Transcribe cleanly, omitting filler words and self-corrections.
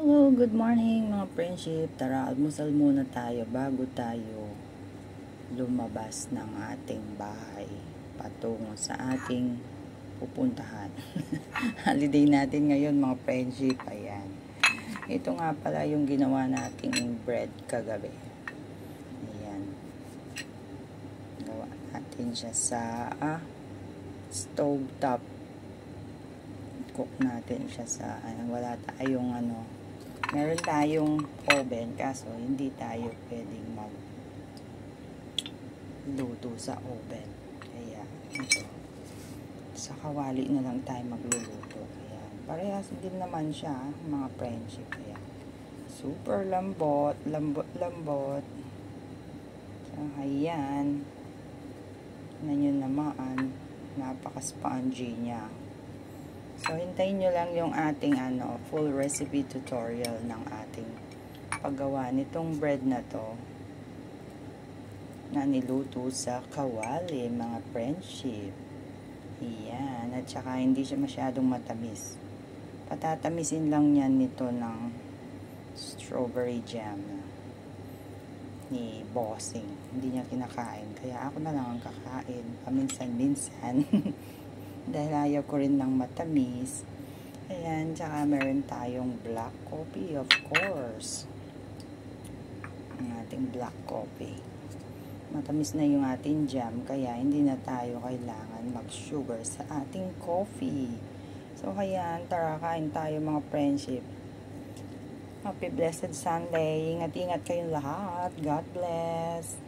Hello, good morning mga friendship. Tara, almusal muna tayo bago tayo lumabas ng ating bahay patungo sa ating pupuntahan. Holiday natin ngayon mga friendship. Ayan. Ito nga pala yung ginawa nating bread kagabi. Ayan. Gawa natin siya sa stove top. Cook natin siya sa wala tayong meron tayong oven kaso hindi tayo pwedeng magluto sa oven, kaya ito sa kawali na lang tayo magluluto. Ayan. Parehas din naman siya mga friendship. Ayan. Super lambot so, ayan na yun naman, napaka-spongy niya. So, hintayin nyo lang yung ating full recipe tutorial ng ating paggawa nitong bread na to na niluto sa kawali, mga friendship. Ayan. At saka hindi siya masyadong matamis. Patatamisin lang yan nito ng strawberry jam ni Bossing. Hindi niya kinakain. Kaya ako na lang ang kakain. Paminsan-minsan. Dahil ayaw ko rin ng matamis. Ayan, tsaka meron tayong black coffee, of course. Ang ating black coffee. Matamis na yung ating jam, kaya hindi na tayo kailangan mag-sugar sa ating coffee. So, ayan, tara, kain tayo mga friendship. Happy blessed Sunday. Ingat-ingat kayong lahat. God bless.